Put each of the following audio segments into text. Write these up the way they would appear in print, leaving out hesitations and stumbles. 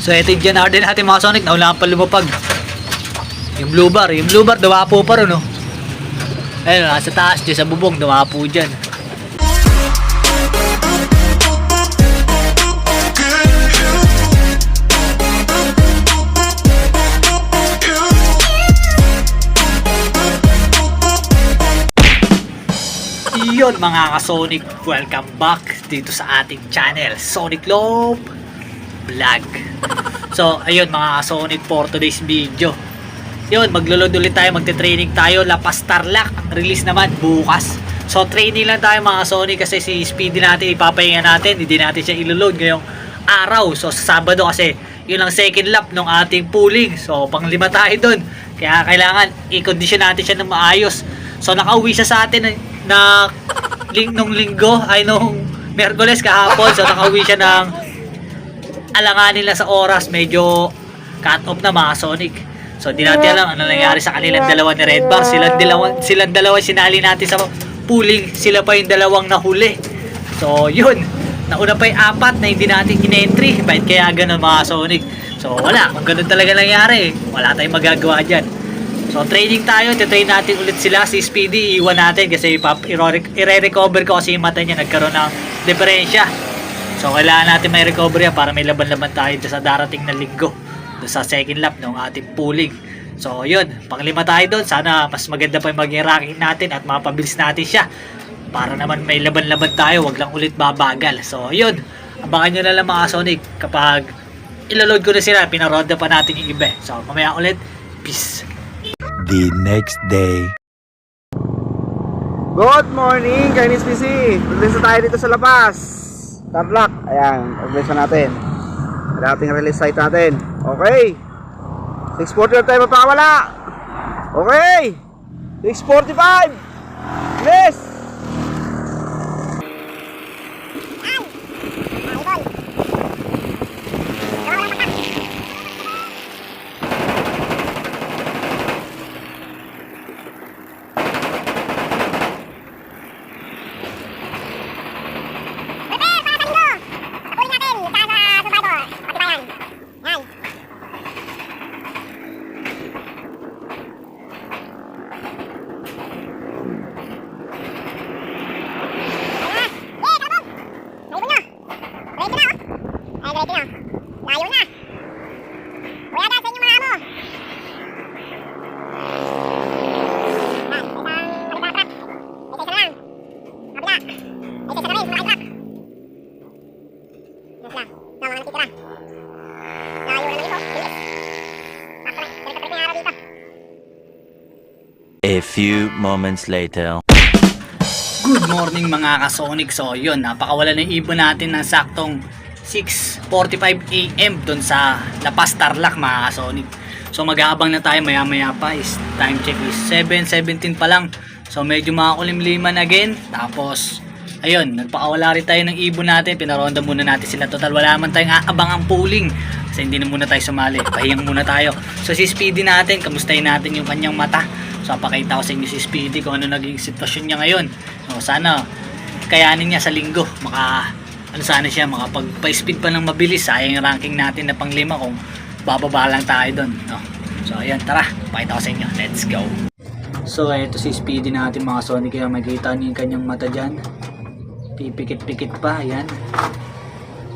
So ito yung Jan Arden natin mga Sonic, naulaan pa lumapag. Yung blue bar dumapo pa rin, no? Ayun, nasa taas dyan sa bubong, dumapo dyan. Yun mga ka-Sonic, welcome back dito sa ating channel, Sonic Love Vlog. So ayun mga ka-Sonic, for today's video, yun, maglulod ulit tayo, magte-training tayo. Lapas Tarlac, ang release naman bukas. So training lang tayo mga ka-Sonic, kasi si Speedy natin ipapahinga natin, hindi natin siya ilulod ngayong araw. So sa Sabado kasi yun ang second lap ng ating pooling, so pang 5 tayo dun, kaya kailangan i-condition natin siya ng maayos. So nakauwi siya sa atin nung linggo, ay nung Miyerkules kahapon. So nakauwi siya ng alanganin nila sa oras, medyo cut off na mga Sonic. So di natin alam ano nangyari sa kanilang dalawa ni Red Bar. Silang dalawa sinali natin sa pooling, sila pa yung dalawang nahuli. So yun, nauna pa yung 4 na hindi natin in-entry. Bakit kaya ganun mga Sonic? So wala, kung ganun talaga nangyari, wala tayong magagawa dyan. So training tayo, titrain natin ulit sila. Si Speedy iwan natin kasi i-recover ko kasi yung mata niya nagkaroon ng diferensya. So kailangan natin may recover yan para may laban-laban tayo sa darating na linggo, sa second lap ng ating pooling. So yun, pang 5 tayo doon. Sana mas maganda pa yung maging ranking natin at mapabilis natin siya para naman may laban-laban tayo, wag lang ulit babagal. So yun, abangan nyo na lang mga Sonic kapag ilaload ko na sila, pinaroda pa natin yung iba. So mamaya ulit, peace. The next day. Good morning, Kainis PC. Release tayo dito sa Lapas Tarlac. Ayan, release natin. Dating release site natin. Okay, 6:40 tayo mapakawala. Okay, 6:45. Release. A few moments later. Good morning mga ka-Sonic. So yun, napakawala ng ibon natin ng saktong 6:45 AM doon sa Lapas Tarlac mga ka-Sonic. So mag-aabang na tayo maya maya pa. Time check is 7:17 pa lang. So medyo makakulimliman again. Tapos ayun, nagpakawala rin tayo ng ibon natin. Pinaronda muna natin sila. Total wala man tayong aabangang pooling, kasi hindi na muna tayo sumali, pahiyang muna tayo. So si Speedy natin, kamustahin natin yung kanyang mata. So pakita ko sa inyo si Speedy kung ano naging sitwasyon niya ngayon. So sana kayanin niya sa linggo, sana siya makapagpa-speed pa ng mabilis. Sayang yung ranking natin na pang 5 kung bababa lang tayo doon, no? So ayan, tara, pakita ko sa inyo, let's go. So ito si Speedy natin mga Sonic, kaya makita niyo yung kanyang mata dyan, pipikit-pikit pa, ayan.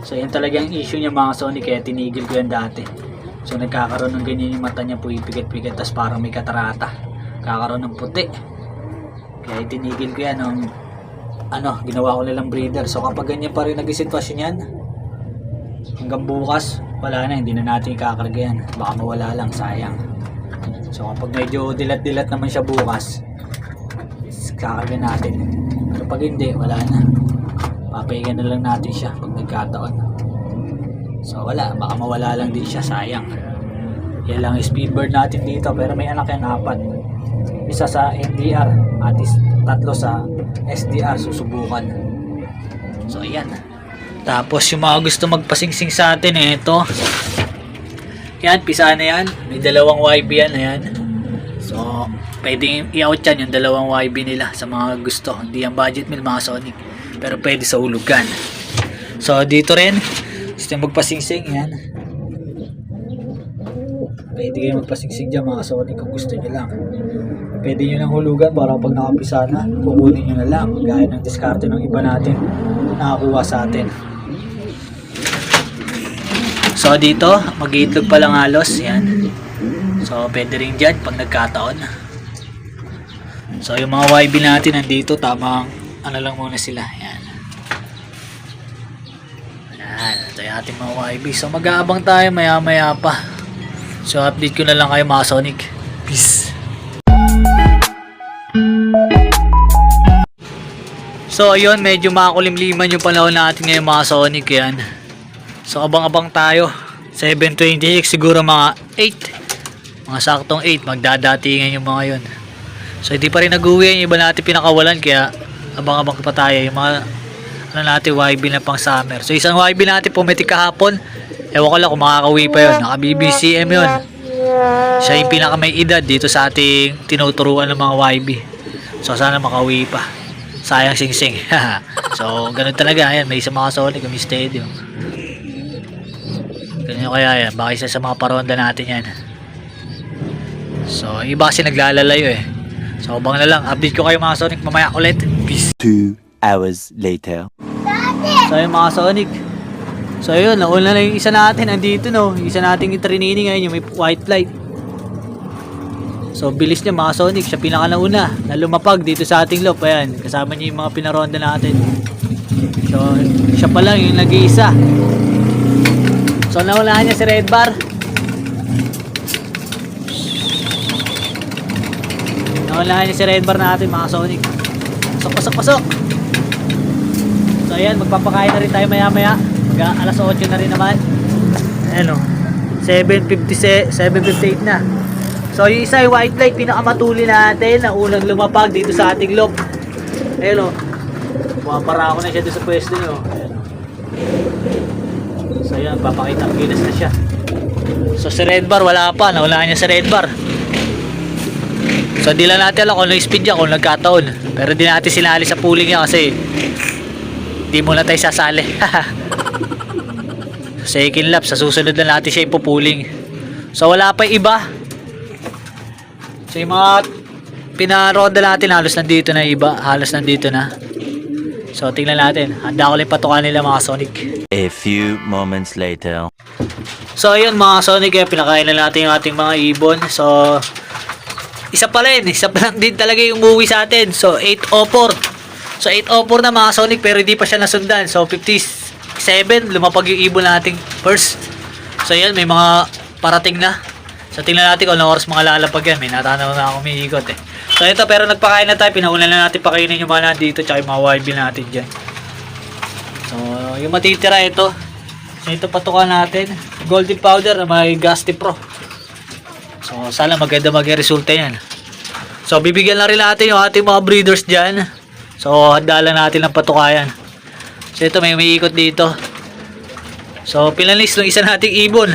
So yan talaga ang issue niya mga Sonic, kaya tinigil ko yan dati. So nagkakaroon ng ganyan yung mata niya, pipikit-pikit, tas parang may katarata, kakaroon ng puti. Kaya tinigil ko yan ng ginawa ko nilang breeder. So kapag ganyan pa rin naging sitwasyon yan hanggang bukas, wala na, hindi na natin ikakarga yan, baka mawala lang, sayang. So kapag medyo dilat-dilat naman siya bukas, kakarga natin. Pero pag hindi, wala na, papahinga na lang natin siya pag nagkataon. So wala, baka mawala lang din siya, sayang. Yan lang speedbird natin dito, pero may anak yan 4. Isa sa NDR at 3 sa SDR, susubukan. So ayan. Tapos yung mga gusto magpasingsing sa atin, ito. Yan, pisa na yan. May 2 YB yan, ayan. So pwedeng i-out yan yung 2 YB nila sa mga gusto. Hindi yan budget meal mga Sonic, pero pwede sa hulugan. So dito rin gusto magpasingsing, yan. Pwede kayo magpasingsing dyan mga Sonic kung gusto nyo lang. Pwede nyo lang hulugan para pag nakapisa na, kukunin nyo na lang. Gaya ng diskarte ng iba natin nakakuha sa atin. So dito, mag-iitlog pa lang halos. Yan. So pwede rin dyan pag nagkataon. So yung mga YB natin nandito, tamang ano lang muna sila. Yan. Yan. Ito yung ating mga YB. So mag-aabang tayo maya maya pa. So update ko na lang kayo mga Sonic. Peace. So ayun, medyo makakulimliman yung panahon natin ngayon mga Sonic. Yan. So abang-abang tayo. 7:26 siguro mga 8. Mga saktong 8 magdadatingan yung mga yun. So hindi pa rin nag-uwi yung iba natin pinakawalan, kaya abang-abang pa tayo yung mga ano natin YB na pang summer. So isang YB natin pumitik kahapon. Ewan ko lang kung makakauwi pa yun. Naka BBCM yun. Siya yung pinaka may edad dito sa ating tinuturuan ng mga YB. So sana makauwi pa. Sayang sing-sing. So ganun talaga. Ayan, may isa mga Sonic kami stadium. Ganyan kaya yan. Baka isa sa mga paronda natin yan. So iba kasi naglalalayo eh. So abang na lang. Update ko kayo mga Sonic mamaya ulit. Peace. 2 hours later. So yung mga Sonic. So yun, nauna na yung isa natin andito no. Yung isa nating training ngayon yung may white flight. So bilis niya mga Sonic. Siya pinaka nauna na lumapag dito sa ating loop. Ayan, kasama niya yung mga pinaronda natin. So siya pa lang yung nag-iisa. So naunahan niya si Red Bar. Naunahan niya si Red Bar natin mga Sonic. Pasok. So ayan, magpapakain na rin tayo maya maya. Alas 8 na rin naman. Ayan o, 7:58 na. So yung isa yung white light, pinakamatuli natin na unang lumapag dito sa ating loop. Ayan o, pumapara ako na siya doon sa pwesto nyo. Ayan o. So ayan, papakita ang gilas na siya. So si Red Bar wala pa, nawala niya si Red Bar. So di lang natin alam kung ano yung speed niya, kung nagkataon. Pero di natin sinali sa pooling niya kasi di muna tayo sasali. Second lap, sa susunod na natin siya ipupuling. So wala pa yung iba. So yung mga pinaroda natin halos nandito na iba. Halos nandito na. So tingnan natin. Handa ko lang patukan nila mga Sonic. A few moments later. So ayun mga Sonic, pinakain na natin yung ating mga ibon. So isa pa lang din talaga yung umuwi sa atin. So 8:04. So 8:04 na mga Sonic, pero hindi pa siya nasundan. So 57 lumapag yung ibon nating first. So yan, may mga parating na. So tingnan natin kung anong oras mga lalapag yan. May natanaw na ako umiikot eh. So ito, pero nagpakain na tayo. Pinauna na natin pakainin yung mga nandito tsaka yung mga YB natin dyan. So yung matitira ito. So ito patukan natin. Golden powder na may Gasti Pro. So sana maganda mag-resulta yan. So bibigyan na rin natin yung ating mga breeders dyan. So handa lang natin ng patukayan. So ito, may umiikot dito. So pinalis ng isa nating ibon.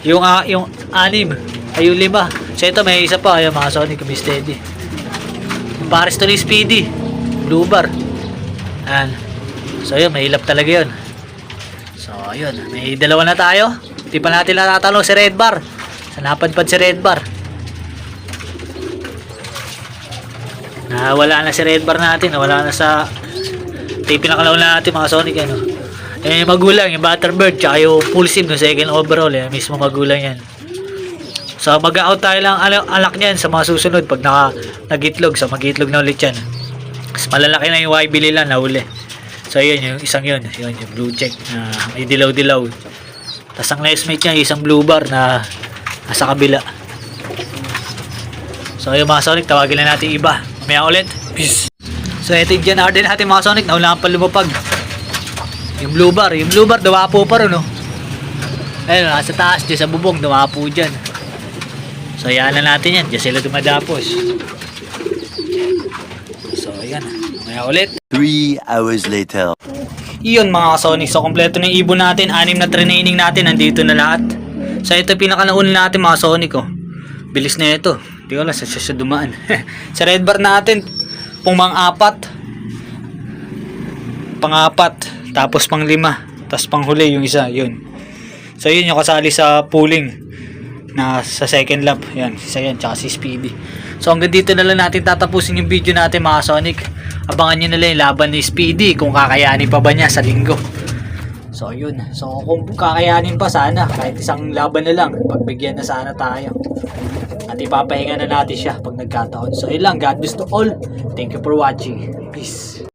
Yung 6 ay yung 5. So ito, may isa pa. Ayan mga Sonic, may steady. Pares to ni Speedy Blue Bar. Ayan. So yun, may hilap talaga yun. So ayun, may dalawa na tayo. Hindi pa natin natatanong si Red Bar. Sa napadpad si Red Bar. Wala na si Red Bar natin. Wala na sa ito yung pinakalaw natin mga Sonic. Ano? Yung magulang, yung Butterbird, tsaka yung full sim, yung second overall. Mismo magulang yan. So mag-out tayo lang alak niyan sa mga susunod pag nag-itlog. So mag-itlog na ulit yan. Mas malalaki na yung YB nila na uli. So yun, yung isang yun. Yung blue check na may dilaw-dilaw. Tapos ang nestmate niya, isang blue bar na nasa kabila. So yung mga Sonic, tawagin na natin iba. Mamaya ulit. Peace. So ito yung Jan Arden natin mga Sonic. Naulangan pa lumapag. Yung blue bar. Yung blue bar, dawapo pa rin, no? Ayun, nasa taas dyan sa bubong. Dawapo dyan. So yan na natin yan. Diyan sila dumadapos. So yan. Mamaya ulit. 3 hours later. Yun mga Sonic. So kompleto na yung ibon natin. 6 na training natin. Nandito na lahat. So ito pinaka-nauna natin mga Sonic, oh. Bilis na ito. Hindi ko lang siya dumaan. Sa Red Bar natin, pang-4. Tapos pang-5. Tapos pang-huli yung isa. Yun. So yun yung kasali sa pooling. na sa second lap. Yan, isa yan, tsaka si Speedy. So hanggang dito na lang natin tatapusin yung video natin mga Sonic. Abangan nyo na lang yung laban ni Speedy kung kakayanin pa ba niya sa linggo. So yun. So kung kakayanin pa sana, kahit isang laban na lang, pagbigyan na sana tayo. At ipapahinga na natin siya pag nagkataon. So yun lang, God bless to all. Thank you for watching. Peace.